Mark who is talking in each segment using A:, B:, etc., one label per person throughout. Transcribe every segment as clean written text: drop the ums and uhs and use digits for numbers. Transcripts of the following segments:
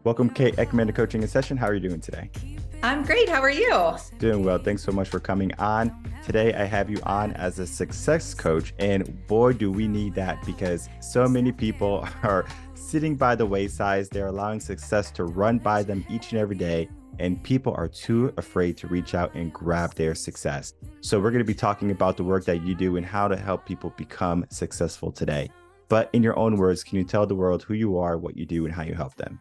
A: Welcome, Kate Eckman to Coaching in Session. How are you doing today?
B: I'm great. How are you?
A: Doing well. Thanks so much for coming on. Today, I have you on as a success coach, and boy, do we need that because so many people are sitting by the wayside. They're allowing success to run by them each and every day, and people are too afraid to reach out and grab their success. So we're going to be talking about the work that you do and how to help people become successful today. But in your own words, can you tell the world who you are, what you do, and how you help them?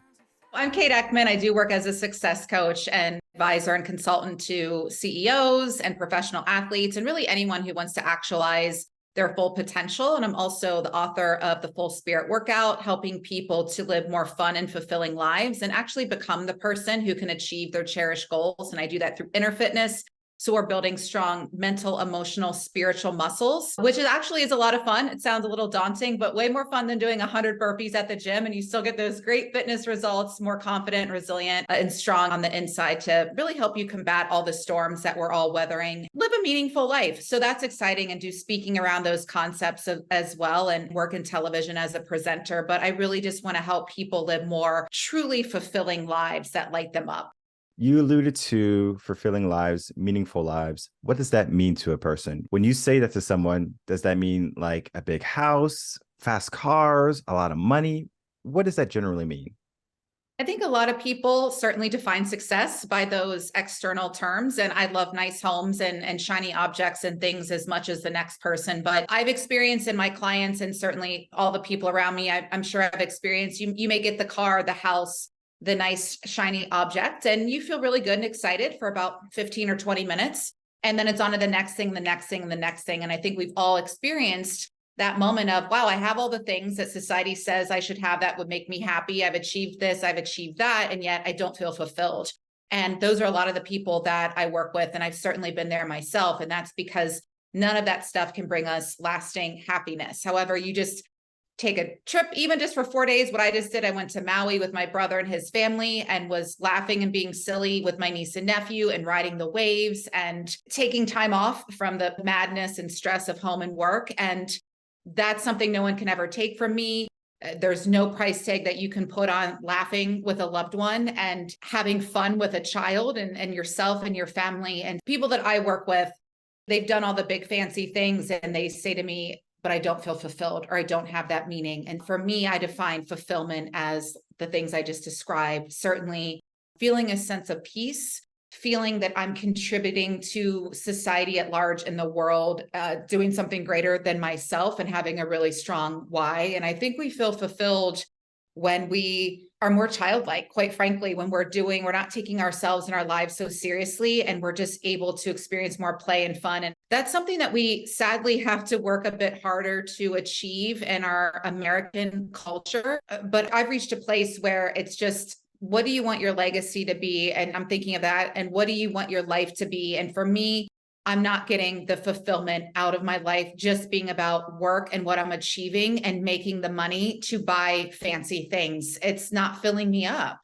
B: I'm Kate Eckman. I do work as a success coach and advisor and consultant to CEOs and professional athletes and really anyone who wants to actualize their full potential. And I'm also the author of the Full Spirit Workout, helping people to live more fun and fulfilling lives and actually become the person who can achieve their cherished goals. And I do that through inner fitness. So we're building strong mental, emotional, spiritual muscles, which is a lot of fun. It sounds a little daunting, but way more fun than doing 100 burpees at the gym. And you still get those great fitness results, more confident, resilient, and strong on the inside to really help you combat all the storms that we're all weathering, live a meaningful life. So that's exciting, and do speaking around those concepts as well, and work in television as a presenter. But I really just want to help people live more truly fulfilling lives that light them up.
A: You alluded to fulfilling lives, meaningful lives. What does that mean to a person? When you say that to someone, does that mean like a big house, fast cars, a lot of money? What does that generally mean?
B: I think a lot of people certainly define success by those external terms. And I love nice homes and shiny objects and things as much as the next person. But I've experienced in my clients, and certainly all the people around me, I'm sure I've experienced, you may get the car, the house, the nice shiny object, and you feel really good and excited for about 15 or 20 minutes. And then it's on to the next thing, the next thing, and the next thing. And I think we've all experienced that moment of, wow, I have all the things that society says I should have that would make me happy. I've achieved this, I've achieved that, and yet I don't feel fulfilled. And those are a lot of the people that I work with. And I've certainly been there myself. And that's because none of that stuff can bring us lasting happiness. However, you just take a trip, even just for 4 days. What I just did, I went to Maui with my brother and his family and was laughing and being silly with my niece and nephew and riding the waves and taking time off from the madness and stress of home and work. And that's something no one can ever take from me. There's no price tag that you can put on laughing with a loved one and having fun with a child and yourself and your family. And people that I work with, they've done all the big fancy things and they say to me, but I don't feel fulfilled, or I don't have that meaning. And for me, I define fulfillment as the things I just described. Certainly feeling a sense of peace, feeling that I'm contributing to society at large in the world, doing something greater than myself, and having a really strong why. And I think we feel fulfilled when we are more childlike, quite frankly, when we're not taking ourselves and our lives so seriously, and we're just able to experience more play and fun. And that's something that we sadly have to work a bit harder to achieve in our American culture. But I've reached a place where it's just, what do you want your legacy to be? And I'm thinking of that. And what do you want your life to be? And for me, I'm not getting the fulfillment out of my life just being about work and what I'm achieving and making the money to buy fancy things. It's not filling me up.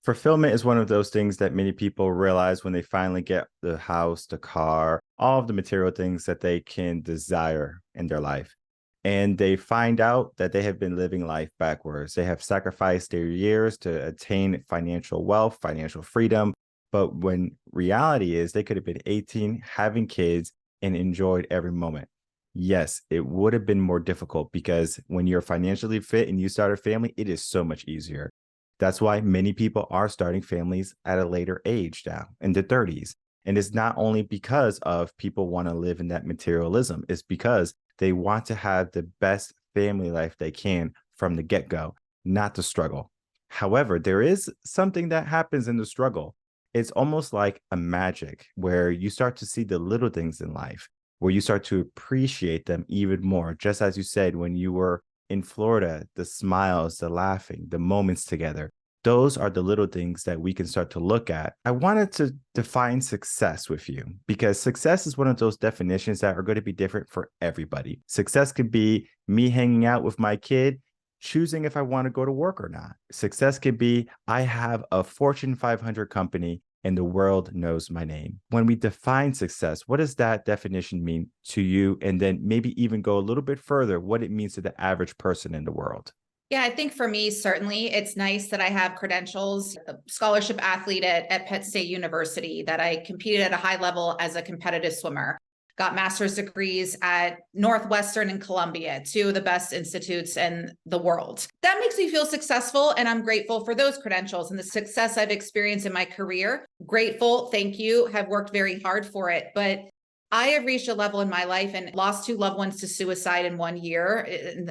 A: Fulfillment is one of those things that many people realize when they finally get the house, the car, all of the material things that they can desire in their life. And they find out that they have been living life backwards. They have sacrificed their years to attain financial wealth, financial freedom. But when reality is, they could have been 18, having kids, and enjoyed every moment. Yes, it would have been more difficult because when you're financially fit and you start a family, it is so much easier. That's why many people are starting families at a later age now, in their 30s. And it's not only because of people want to live in that materialism, it's because they want to have the best family life they can from the get-go, not the struggle. However, there is something that happens in the struggle. It's almost like a magic where you start to see the little things in life, where you start to appreciate them even more. Just as you said, when you were in Florida, the smiles, the laughing, the moments together, those are the little things that we can start to look at. I wanted to define success with you because success is one of those definitions that are going to be different for everybody. Success could be me hanging out with my kid, choosing if I want to go to work or not. Success could be I have a Fortune 500 company and the world knows my name. When we define success, what does that definition mean to you? And then maybe even go a little bit further, what it means to the average person in the world.
B: Yeah, I think for me, certainly it's nice that I have credentials, a scholarship athlete at Penn State University, that I competed at a high level as a competitive swimmer, got master's degrees at Northwestern and Columbia, two of the best institutes in the world. That makes me feel successful, and I'm grateful for those credentials and the success I've experienced in my career. Grateful, thank you, have worked very hard for it. But I have reached a level in my life and lost two loved ones to suicide in 1 year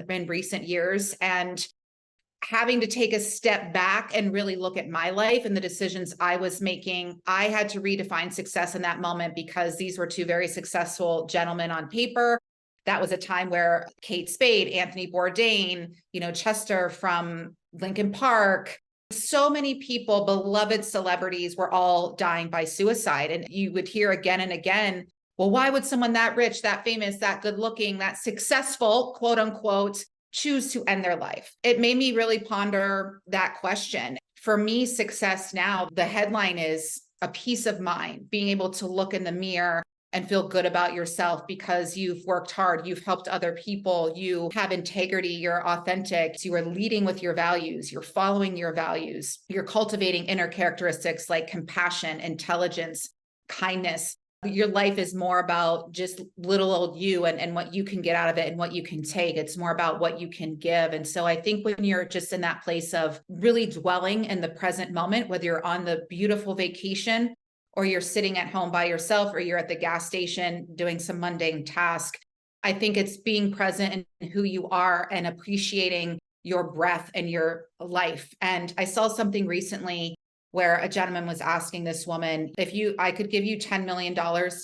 B: in recent years. And having to take a step back and really look at my life and the decisions I was making, I had to redefine success in that moment, because these were two very successful gentlemen on paper. That was a time where Kate Spade, Anthony Bourdain, Chester from Lincoln Park, so many people, beloved celebrities, were all dying by suicide. And you would hear again and again, well, why would someone that rich, that famous, that good looking, that successful, quote unquote, choose to end their life? It made me really ponder that question. For me, success now, the headline is a peace of mind, being able to look in the mirror and feel good about yourself because you've worked hard, you've helped other people, you have integrity, you're authentic, you are leading with your values, you're following your values, you're cultivating inner characteristics like compassion, intelligence, kindness. Your life is more about just little old you and what you can get out of it and what you can take. It's more about what you can give. And so I think when you're just in that place of really dwelling in the present moment, whether you're on the beautiful vacation or you're sitting at home by yourself or you're at the gas station doing some mundane task, I think it's being present in who you are and appreciating your breath and your life. And I saw something recently where a gentleman was asking this woman, I could give you $10 million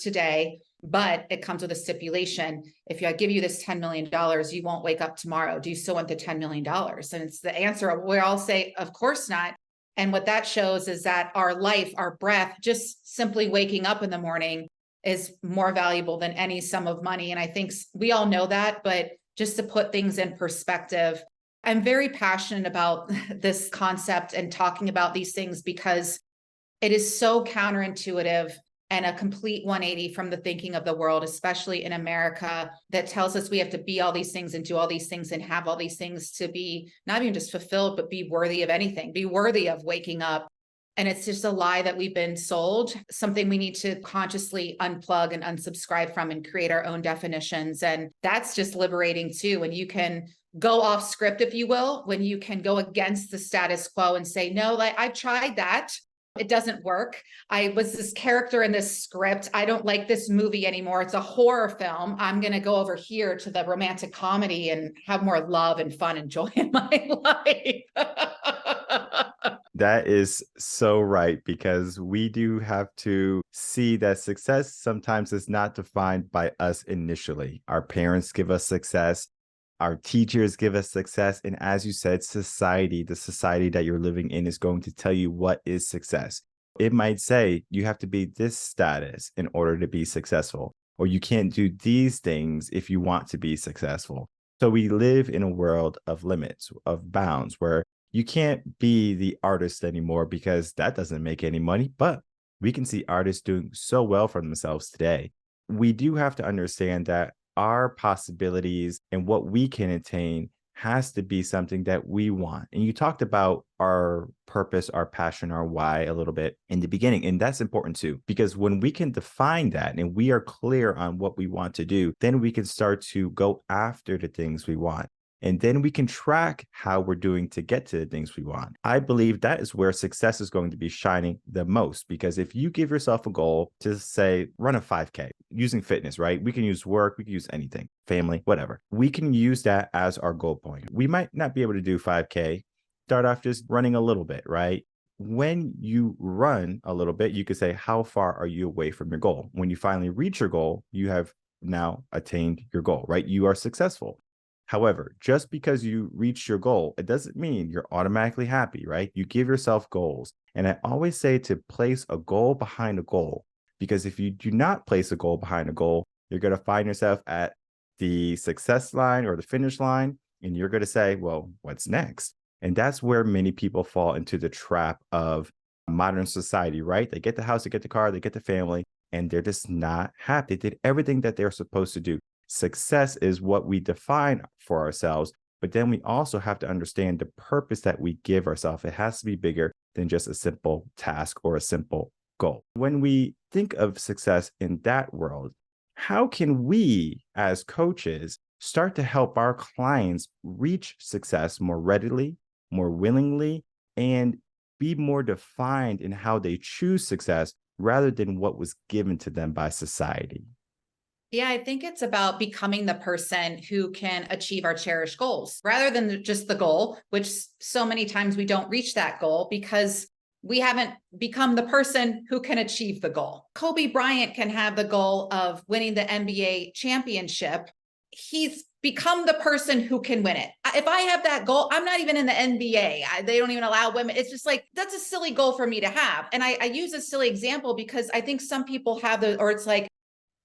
B: today, but it comes with a stipulation. If I give you this $10 million, you won't wake up tomorrow. Do you still want the $10 million? And it's the answer. We all say, of course not. And what that shows is that our life, our breath, just simply waking up in the morning is more valuable than any sum of money. And I think we all know that, but just to put things in perspective, I'm very passionate about this concept and talking about these things because it is so counterintuitive and a complete 180 from the thinking of the world, especially in America, that tells us we have to be all these things and do all these things and have all these things to be not even just fulfilled, but be worthy of anything, be worthy of waking up. And it's just a lie that we've been sold, something we need to consciously unplug and unsubscribe from and create our own definitions. And that's just liberating too. When you can go off script, if you will, when you can go against the status quo and say, no, like I tried that. It doesn't work. I was this character in this script. I don't like this movie anymore. It's a horror film. I'm going to go over here to the romantic comedy and have more love and fun and joy in my life.
A: That is so right, because we do have to see that success sometimes is not defined by us initially. Our parents give us success. Our teachers give us success. And as you said, society, the society that you're living in, is going to tell you what is success. It might say you have to be this status in order to be successful, or you can't do these things if you want to be successful. So we live in a world of limits, of bounds, where you can't be the artist anymore because that doesn't make any money. But we can see artists doing so well for themselves today. We do have to understand that our possibilities and what we can attain has to be something that we want. And you talked about our purpose, our passion, our why a little bit in the beginning. And that's important too, because when we can define that and we are clear on what we want to do, then we can start to go after the things we want. And then we can track how we're doing to get to the things we want. I believe that is where success is going to be shining the most, because if you give yourself a goal to say, run a 5K using fitness, right? We can use work, we can use anything, family, whatever. We can use that as our goal point. We might not be able to do 5K, start off just running a little bit, right? When you run a little bit, you could say, how far are you away from your goal? When you finally reach your goal, you have now attained your goal, right? You are successful. However, just because you reach your goal, it doesn't mean you're automatically happy, right? You give yourself goals. And I always say to place a goal behind a goal, because if you do not place a goal behind a goal, you're going to find yourself at the success line or the finish line, and you're going to say, well, what's next? And that's where many people fall into the trap of modern society, right? They get the house, they get the car, they get the family, and they're just not happy. They did everything that they're supposed to do. Success is what we define for ourselves, But then we also have to understand the purpose that we give ourselves. It has to be bigger than just a simple task or a simple goal. When we think of success in that world, how can we as coaches start to help our clients reach success more readily, more willingly, and be more defined in how they choose success rather than what was given to them by society?
B: Yeah, I think it's about becoming the person who can achieve our cherished goals rather than just the goal, which so many times we don't reach that goal because we haven't become the person who can achieve the goal. Kobe Bryant can have the goal of winning the NBA championship. He's become the person who can win it. If I have that goal, I'm not even in the NBA. They don't even allow women. It's just like, that's a silly goal for me to have. And I use a silly example because I think some people have the, or it's like,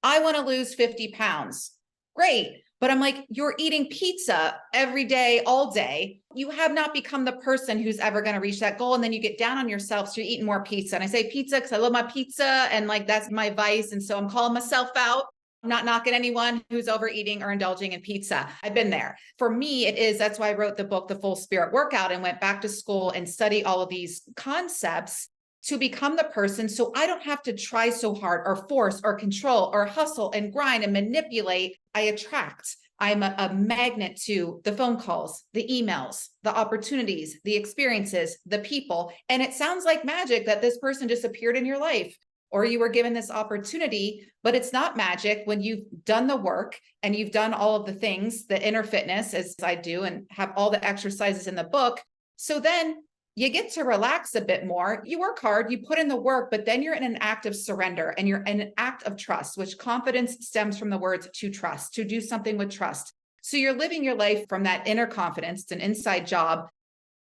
B: I want to lose 50 pounds. Great. But I'm like, you're eating pizza every day, all day. You have not become the person who's ever going to reach that goal. And then you get down on yourself. So you're eating more pizza. And I say pizza because I love my pizza. And like, that's my vice. And so I'm calling myself out. I'm not knocking anyone who's overeating or indulging in pizza. I've been there. For me, it is, that's why I wrote the book, The Full Spirit Workout, and went back to school and study all of these concepts to become the person so I don't have to try so hard or force or control or hustle and grind and manipulate. I attract. I'm a magnet to the phone calls, the emails, the opportunities, the experiences, the people. And it sounds like magic that this person just appeared in your life or you were given this opportunity, but it's not magic when you've done the work and you've done all of the things, the inner fitness, as I do, and have all the exercises in the book. So then you get to relax a bit more. You work hard, you put in the work, but then you're in an act of surrender and you're in an act of trust, which confidence stems from the words to trust, to do something with trust. So you're living your life from that inner confidence. It's an inside job.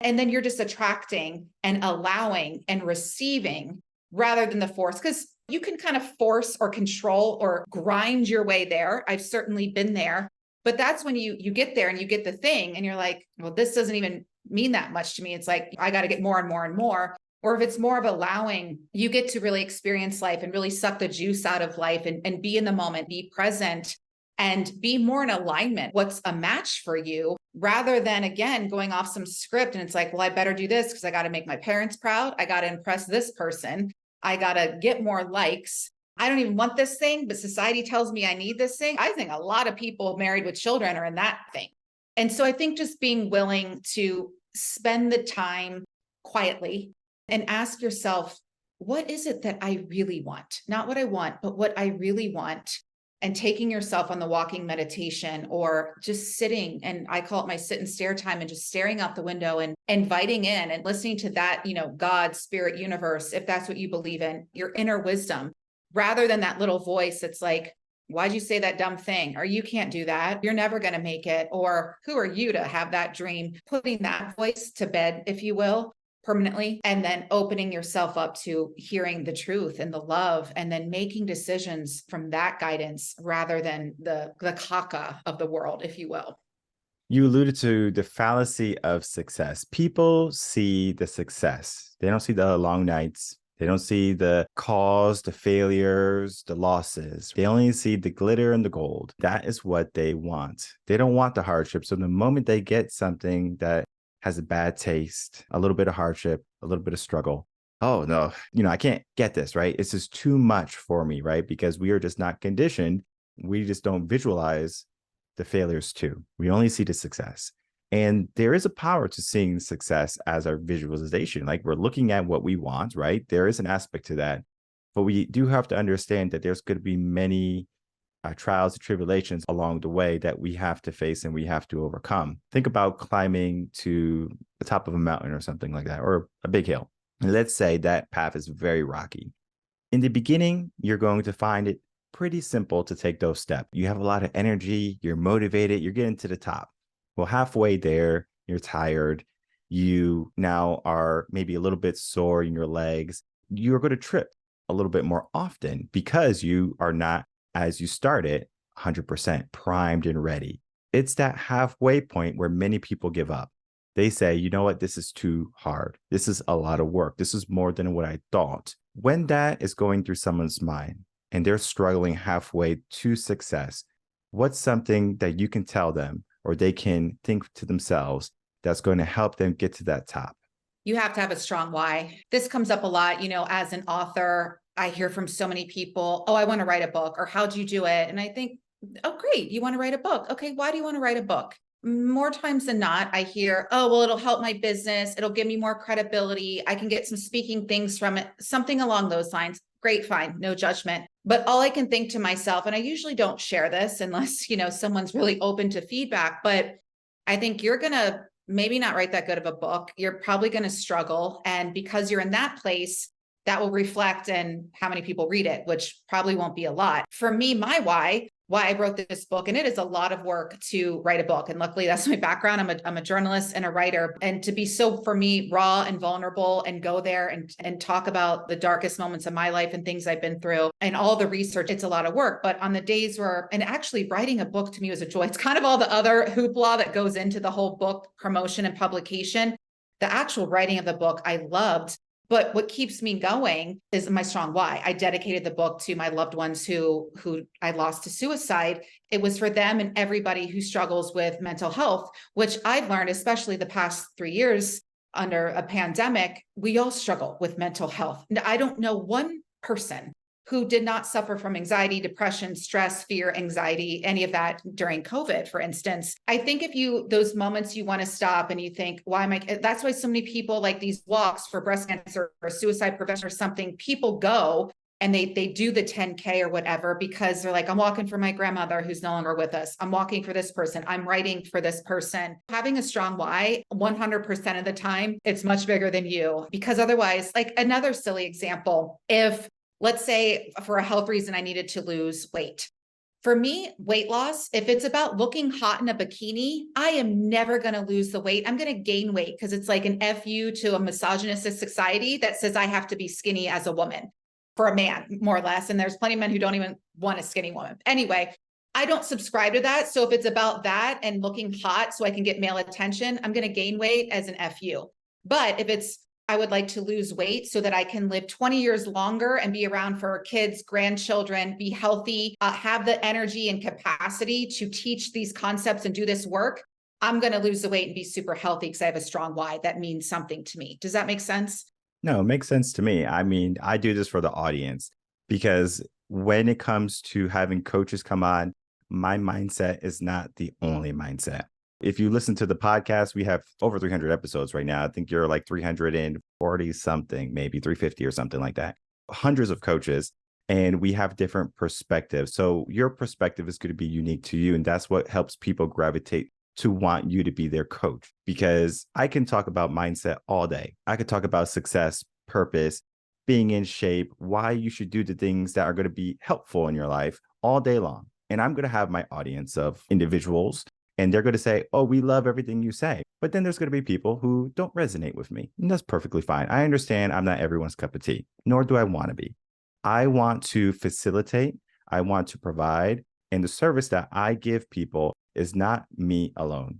B: And then you're just attracting and allowing and receiving rather than the force. Because you can kind of force or control or grind your way there. I've certainly been there. But that's when you get there and you get the thing and you're like, well, this doesn't even mean that much to me. It's like, I got to get more and more and more. Or if it's more of allowing, you get to really experience life and really suck the juice out of life and be in the moment, be present, and be more in alignment. What's a match for you rather than, again, going off some script. And it's like, well, I better do this because I got to make my parents proud. I got to impress this person. I got to get more likes. I don't even want this thing, but society tells me I need this thing. I think a lot of people married with children are in that thing. And so I think just being willing to spend the time quietly and ask yourself, what is it that I really want? Not what I want, but what I really want. And taking yourself on the walking meditation or just sitting, and I call it my sit and stare time, and just staring out the window and inviting in and listening to that, God, spirit, universe, if that's what you believe in, your inner wisdom, rather than that little voice that's like, why'd you say that dumb thing? Or you can't do that. You're never going to make it. Or who are you to have that dream? Putting that voice to bed, if you will, permanently, and then opening yourself up to hearing the truth and the love, and then making decisions from that guidance rather than the caca of the world, if you will.
A: You alluded to the fallacy of success. People see the success. They don't see the long nights. They don't see the calls, the failures, the losses. They only see the glitter and the gold. That is what they want. They don't want the hardship. So the moment they get something that has a bad taste, a little bit of hardship, a little bit of struggle, oh no, I can't get this, right? It's just too much for me, right? Because we are just not conditioned. We just don't visualize the failures too. We only see the success. And there is a power to seeing success as our visualization. Like, we're looking at what we want, right? There is an aspect to that. But we do have to understand that there's going to be many trials and tribulations along the way that we have to face and we have to overcome. Think about climbing to the top of a mountain or something like that, or a big hill. And let's say that path is very rocky. In the beginning, you're going to find it pretty simple to take those steps. You have a lot of energy, you're motivated, you're getting to the top. Well, halfway there, you're tired. You now are maybe a little bit sore in your legs. You're going to trip a little bit more often because you are not, as you started, 100% primed and ready. It's that halfway point where many people give up. They say, you know what, this is too hard. This is a lot of work. This is more than what I thought. When that is going through someone's mind and they're struggling halfway to success, what's something that you can tell them, or they can think to themselves that's going to help them get to that top?
B: You have to have a strong why. This comes up a lot, as an author, I hear from so many people, oh, I want to write a book, or how'd you do it? And I think, oh, great, you want to write a book. Okay, why do you want to write a book? More times than not, I hear, oh, well, it'll help my business. It'll give me more credibility. I can get some speaking things from it, something along those lines. Great, fine, no judgment. But all I can think to myself, and I usually don't share this unless, someone's really open to feedback, but I think you're going to maybe not write that good of a book. You're probably going to struggle. And because you're in that place, that will reflect in how many people read it, which probably won't be a lot. For me, my why I wrote this book, and it is a lot of work to write a book. And luckily that's my background. I'm a journalist and a writer. And to be so, for me, raw and vulnerable and go there and talk about the darkest moments of my life and things I've been through and all the research, it's a lot of work. But on the days and actually writing a book to me was a joy. It's kind of all the other hoopla that goes into the whole book promotion and publication. The actual writing of the book, I loved. But what keeps me going is my strong why. I dedicated the book to my loved ones who I lost to suicide. It was for them and everybody who struggles with mental health, which I've learned, especially the past 3 years under a pandemic, we all struggle with mental health. I don't know one person who did not suffer from anxiety, depression, stress, fear, anxiety, any of that during COVID, for instance. I think those moments you want to stop and you think, why am I, that's why so many people like these walks for breast cancer or suicide prevention or something, people go and they do the 10K or whatever, because they're like, I'm walking for my grandmother who's no longer with us. I'm walking for this person. I'm writing for this person. Having a strong why, 100% of the time, it's much bigger than you, because otherwise, like another silly example, if let's say for a health reason, I needed to lose weight. For me, weight loss, if it's about looking hot in a bikini, I am never going to lose the weight. I'm going to gain weight because it's like an FU to a misogynistic society that says I have to be skinny as a woman, for a man, more or less. And there's plenty of men who don't even want a skinny woman. Anyway, I don't subscribe to that. So if it's about that and looking hot so I can get male attention, I'm going to gain weight as an FU. But if it's I would like to lose weight so that I can live 20 years longer and be around for kids, grandchildren, be healthy, have the energy and capacity to teach these concepts and do this work, I'm going to lose the weight and be super healthy because I have a strong why. That means something to me. Does that make sense?
A: No, it makes sense to me. I mean, I do this for the audience because when it comes to having coaches come on, my mindset is not the only mindset. If you listen to the podcast, we have over 300 episodes right now. I think you're like 340 something, maybe 350 or something like that. Hundreds of coaches, and we have different perspectives. So your perspective is going to be unique to you. And that's what helps people gravitate to want you to be their coach, because I can talk about mindset all day. I could talk about success, purpose, being in shape, why you should do the things that are going to be helpful in your life all day long. And I'm going to have my audience of individuals, and they're going to say, oh, we love everything you say. But then there's going to be people who don't resonate with me. And that's perfectly fine. I understand I'm not everyone's cup of tea, nor do I want to be. I want to facilitate. I want to provide. And the service that I give people is not me alone.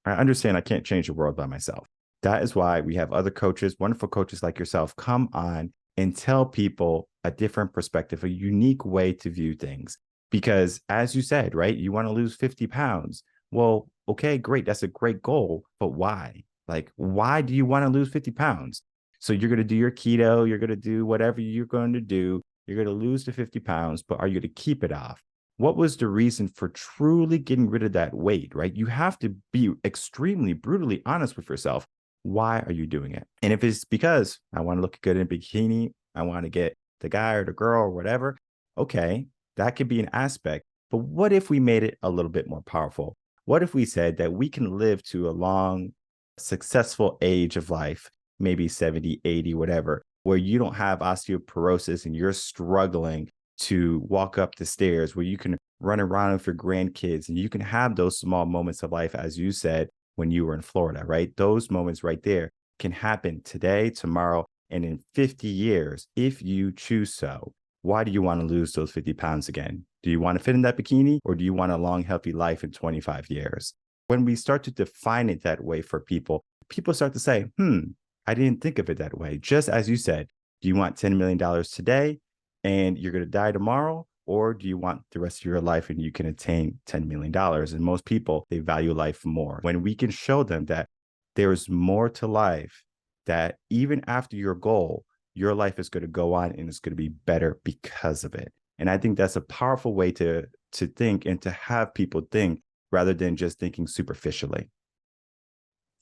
A: I understand I can't change the world by myself. That is why we have other coaches, wonderful coaches like yourself, come on and tell people a different perspective, a unique way to view things. Because as you said, right, you want to lose 50 pounds. Well, okay, great. That's a great goal. But why? Like, why do you want to lose 50 pounds? So you're going to do your keto. You're going to do whatever you're going to do. You're going to lose the 50 pounds, but are you going to keep it off? What was the reason for truly getting rid of that weight, right? You have to be extremely brutally honest with yourself. Why are you doing it? And if it's because I want to look good in a bikini, I want to get the guy or the girl or whatever, okay, that could be an aspect. But what if we made it a little bit more powerful? What if we said that we can live to a long, successful age of life, maybe 70, 80, whatever, where you don't have osteoporosis and you're struggling to walk up the stairs, where you can run around with your grandkids and you can have those small moments of life, as you said, when you were in Florida, right? Those moments right there can happen today, tomorrow, and in 50 years, if you choose so. Why do you want to lose those 50 pounds again? Do you want to fit in that bikini, or do you want a long, healthy life in 25 years? When we start to define it that way for people, people start to say, I didn't think of it that way. Just as you said, do you want $10 million today and you're going to die tomorrow? or do you want the rest of your life and you can attain $10 million? And most people, they value life more. When we can show them that there's more to life, that even after your goal, your life is going to go on and it's going to be better because of it. And I think that's a powerful way to think and to have people think rather than just thinking superficially.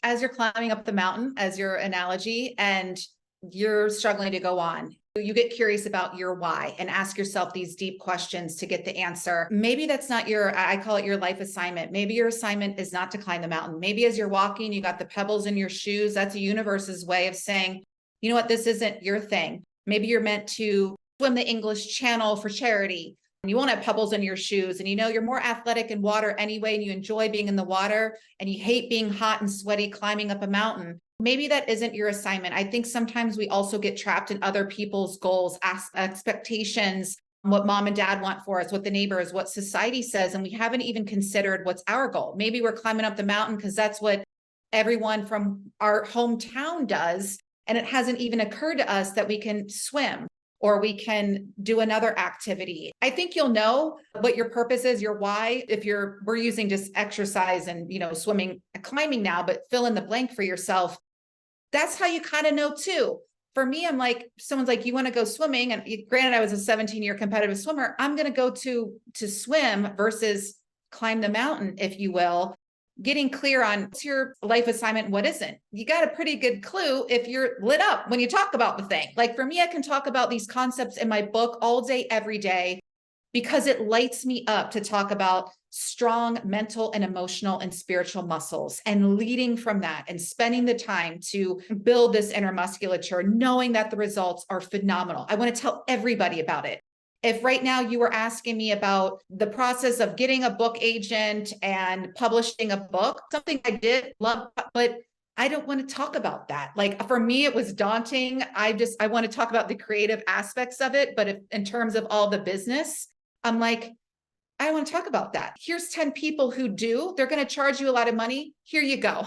B: As you're climbing up the mountain, as your analogy, and you're struggling to go on, you get curious about your why and ask yourself these deep questions to get the answer. Maybe that's not I call it your life assignment. Maybe your assignment is not to climb the mountain. Maybe as you're walking, you got the pebbles in your shoes. That's the universe's way of saying, you know what, this isn't your thing. Maybe you're meant to swim the English Channel for charity. You won't have pebbles in your shoes, and you know you're more athletic in water anyway, and you enjoy being in the water, and you hate being hot and sweaty climbing up a mountain. Maybe that isn't your assignment. I think sometimes we also get trapped in other people's goals, expectations, what mom and dad want for us, what the neighbors, what society says, and we haven't even considered what's our goal. Maybe we're climbing up the mountain because that's what everyone from our hometown does, and it hasn't even occurred to us that we can swim or we can do another activity. I think you'll know what your purpose is, your why. If we're using just exercise and, swimming, climbing now, but fill in the blank for yourself. That's how you kind of know too. For me, I'm like, someone's like, you want to go swimming? And granted, I was a 17-year competitive swimmer. I'm going to go to swim versus climb the mountain, if you will. Getting clear on what's your life assignment, what isn't. You got a pretty good clue if you're lit up when you talk about the thing. Like for me, I can talk about these concepts in my book all day, every day, because it lights me up to talk about strong mental and emotional and spiritual muscles, and leading from that and spending the time to build this inner musculature, knowing that the results are phenomenal. I want to tell everybody about it. If right now you were asking me about the process of getting a book agent and publishing a book, something I did love, but I don't want to talk about that. Like for me, it was daunting. I want to talk about the creative aspects of it. But in terms of all the business, I'm like, I don't want to talk about that. Here's 10 people who do. They're going to charge you a lot of money. Here you go.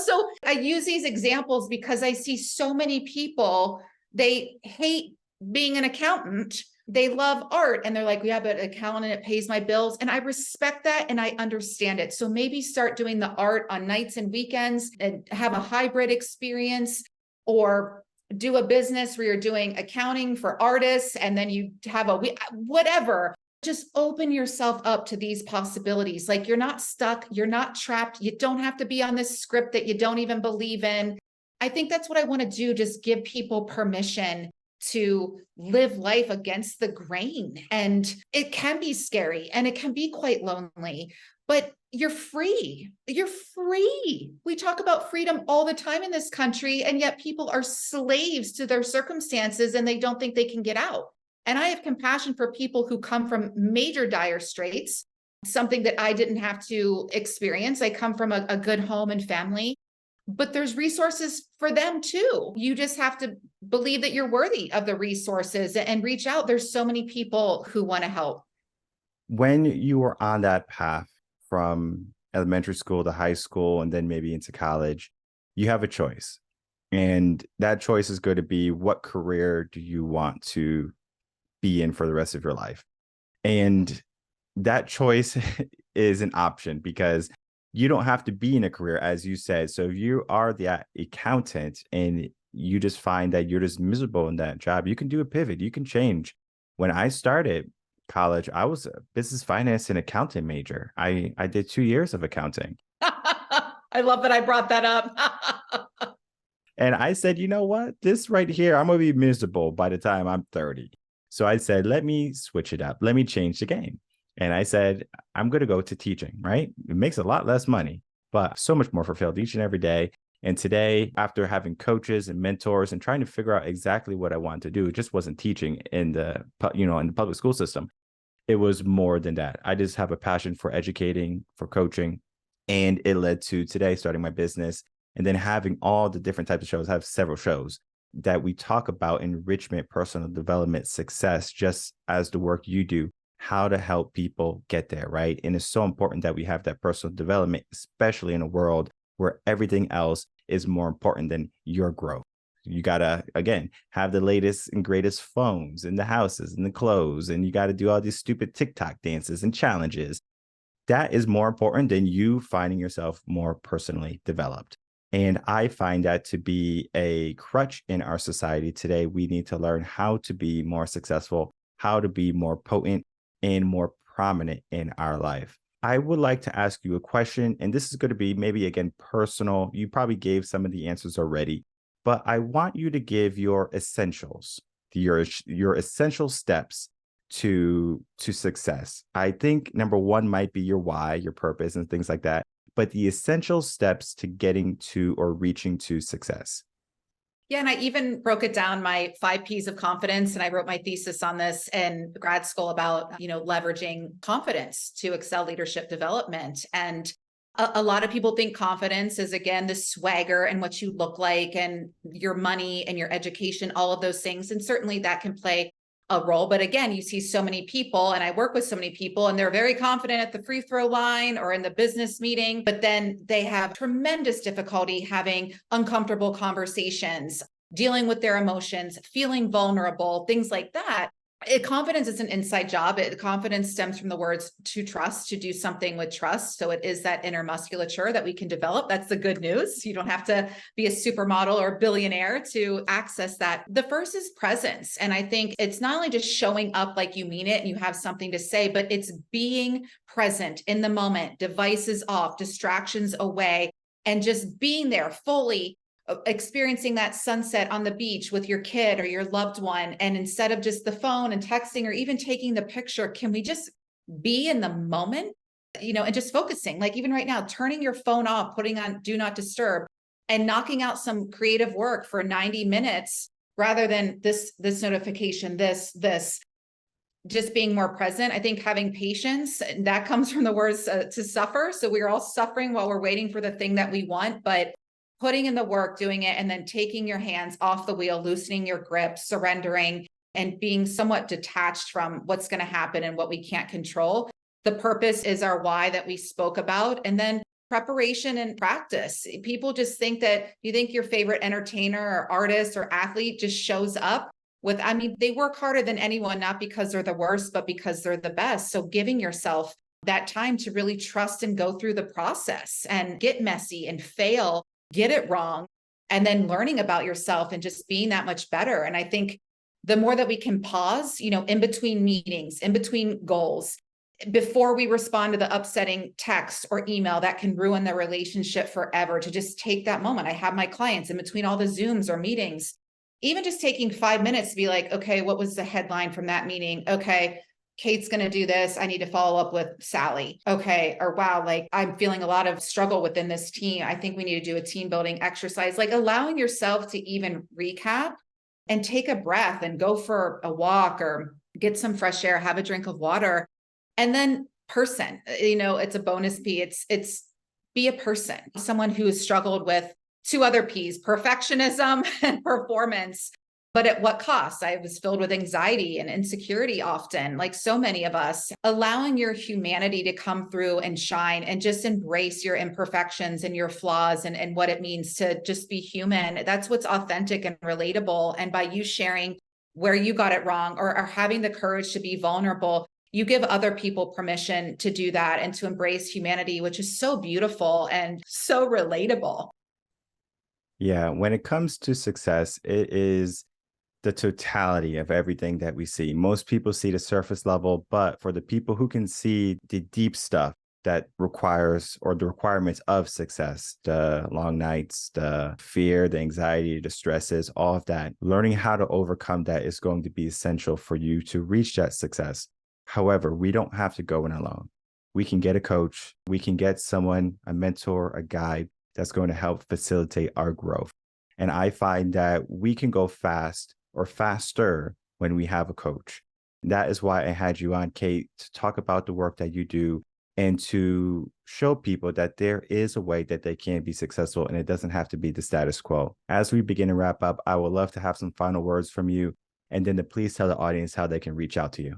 B: So I use these examples because I see so many people, they hate being an accountant. They love art and they're like, yeah, but accountant, it pays my bills. And I respect that and I understand it. So maybe start doing the art on nights and weekends and have a hybrid experience, or do a business where you're doing accounting for artists and then you have whatever. Just open yourself up to these possibilities. Like you're not stuck, you're not trapped. You don't have to be on this script that you don't even believe in. I think that's what I want to do. Just give people permission to live life against the grain. And it can be scary and it can be quite lonely, but you're free. You're free. We talk about freedom all the time in this country, and yet people are slaves to their circumstances and they don't think they can get out. And I have compassion for people who come from major dire straits, something that I didn't have to experience. I come from a good home and family. But there's resources for them too. You just have to believe that you're worthy of the resources and reach out. There's so many people who want to help.
A: When you were on that path from elementary school to high school and then maybe into college, you have a choice. And that choice is going to be, what career do you want to be in for the rest of your life? And that choice is an option because you don't have to be in a career, as you said. So if you are the accountant and you just find that you're just miserable in that job, you can do a pivot. You can change. When I started college, I was a business finance and accounting major. I did 2 years of accounting.
B: I love that I brought that up.
A: And I said, you know what? This right here, I'm going to be miserable by the time I'm 30. So I said, let me switch it up. Let me change the game. And I said, I'm going to go to teaching, right? It makes a lot less money, but so much more fulfilled each and every day. And today, after having coaches and mentors and trying to figure out exactly what I wanted to do, it just wasn't teaching in the public school system. It was more than that. I just have a passion for educating, for coaching. And it led to today starting my business and then having all the different types of shows. I have several shows that we talk about enrichment, personal development, success, just as the work you do, how to help people get there, right? And it's so important that we have that personal development, especially in a world where everything else is more important than your growth. You got to, again, have the latest and greatest phones in the houses and the clothes, and you got to do all these stupid TikTok dances and challenges. That is more important than you finding yourself more personally developed. And I find that to be a crutch in our society today. We need to learn how to be more successful, how to be more potent and more prominent in our life. I would like to ask you a question, and this is going to be maybe again personal. You probably gave some of the answers already, but I want you to give your essentials, your essential steps to success. I think number one might be your why, your purpose, and things like that, but the essential steps to getting to or reaching to success.
B: Yeah, and I even broke it down, my 5 Ps of confidence, and I wrote my thesis on this in grad school about, leveraging confidence to excel leadership development. And a lot of people think confidence is, again, the swagger and what you look like and your money and your education, all of those things. And certainly that can play a role. But again, you see so many people, and I work with so many people, and they're very confident at the free throw line or in the business meeting, but then they have tremendous difficulty having uncomfortable conversations, dealing with their emotions, feeling vulnerable, things like that. Confidence is an inside job. Confidence stems from the words to trust, to do something with trust. So it is that inner musculature that we can develop. That's the good news. You don't have to be a supermodel or billionaire to access that. The first is presence. And I think it's not only just showing up like you mean it and you have something to say, but it's being present in the moment, devices off, distractions away, and just being there fully, experiencing that sunset on the beach with your kid or your loved one. And instead of just the phone and texting or even taking the picture, can we just be in the moment, and just focusing, like even right now, turning your phone off, putting on do not disturb, and knocking out some creative work for 90 minutes rather than this notification, this, just being more present. I think having patience, that comes from the words to suffer. So we're all suffering while we're waiting for the thing that we want, but putting in the work, doing it, and then taking your hands off the wheel, loosening your grip, surrendering, and being somewhat detached from what's going to happen and what we can't control. The purpose is our why that we spoke about. And then preparation and practice. People just think that you think your favorite entertainer or artist or athlete just shows up with, they work harder than anyone, not because they're the worst, but because they're the best. So giving yourself that time to really trust and go through the process and get messy and fail, get it wrong, and then learning about yourself and just being that much better. And I think the more that we can pause, in between meetings, in between goals, before we respond to the upsetting text or email that can ruin the relationship forever, to just take that moment. I have my clients in between all the Zooms or meetings, even just taking 5 minutes to be like, okay, what was the headline from that meeting? Okay, Kate's going to do this. I need to follow up with Sally. Okay. Or wow, like I'm feeling a lot of struggle within this team. I think we need to do a team building exercise, like allowing yourself to even recap and take a breath and go for a walk or get some fresh air, have a drink of water. And then person, it's a bonus P. It's be a person, someone who has struggled with 2 other P's, perfectionism and performance. But at what cost? I was filled with anxiety and insecurity often, like so many of us. Allowing your humanity to come through and shine and just embrace your imperfections and your flaws and what it means to just be human. That's what's authentic and relatable. And by you sharing where you got it wrong or having the courage to be vulnerable, you give other people permission to do that and to embrace humanity, which is so beautiful and so relatable.
A: Yeah, when it comes to success, it is the totality of everything that we see. Most people see the surface level, but for the people who can see the deep stuff that requires or the requirements of success, the long nights, the fear, the anxiety, the stresses, all of that, learning how to overcome that is going to be essential for you to reach that success. However, we don't have to go in alone. We can get a coach, we can get someone, a mentor, a guide that's going to help facilitate our growth. And I find that we can go fast or faster when we have a coach. That is why I had you on, Kate, to talk about the work that you do and to show people that there is a way that they can be successful and it doesn't have to be the status quo. As we begin to wrap up, I would love to have some final words from you and then to please tell the audience how they can reach out to you.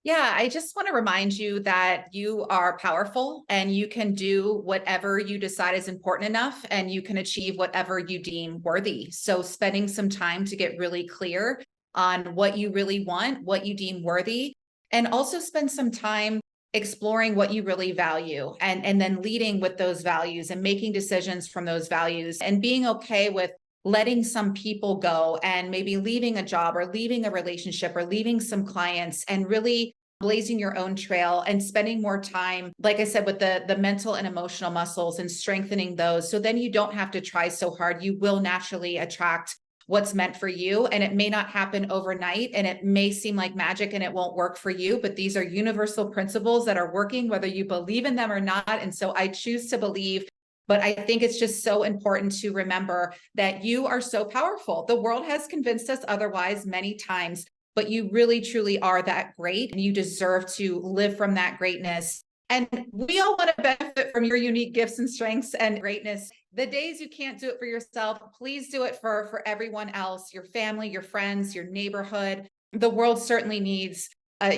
B: Yeah, I just want to remind you that you are powerful and you can do whatever you decide is important enough and you can achieve whatever you deem worthy. So, spending some time to get really clear on what you really want, what you deem worthy, and also spend some time exploring what you really value and then leading with those values and making decisions from those values and being okay with letting some people go and maybe leaving a job or leaving a relationship or leaving some clients and really blazing your own trail and spending more time, like I said, with the mental and emotional muscles and strengthening those. So then you don't have to try so hard. You will naturally attract what's meant for you. And it may not happen overnight and it may seem like magic and it won't work for you, but these are universal principles that are working whether you believe in them or not. And so I choose to believe. But I think it's just so important to remember that you are so powerful. The world has convinced us otherwise many times, but you really, truly are that great and you deserve to live from that greatness. And we all want to benefit from your unique gifts and strengths and greatness. The days you can't do it for yourself, please do it for everyone else, your family, your friends, your neighborhood. The world certainly needs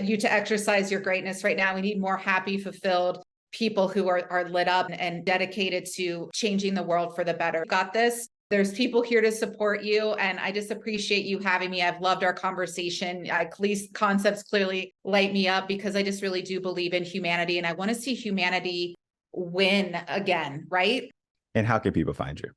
B: you to exercise your greatness right now. We need more happy, fulfilled people who are lit up and dedicated to changing the world for the better. Got this. There's people here to support you. And I just appreciate you having me. I've loved our conversation. These concepts clearly light me up because I just really do believe in humanity. And I want to see humanity win again, right?
A: And how can people find you?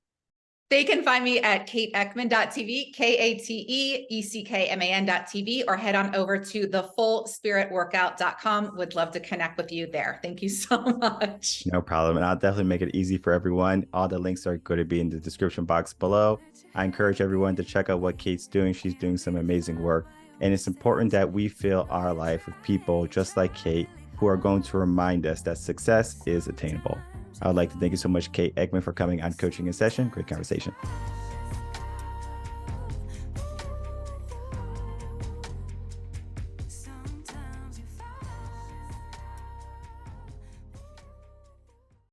B: They can find me at kateeckman.tv, kateeckman.tv, or head on over to thefullspiritworkout.com. Would love to connect with you there. Thank you so much.
A: No problem. And I'll definitely make it easy for everyone. All the links are going to be in the description box below. I encourage everyone to check out what Kate's doing. She's doing some amazing work. And it's important that we fill our life with people just like Kate, who are going to remind us that success is attainable. I would like to thank you so much, Kate Eckman, for coming on Coaching in Session. Great conversation.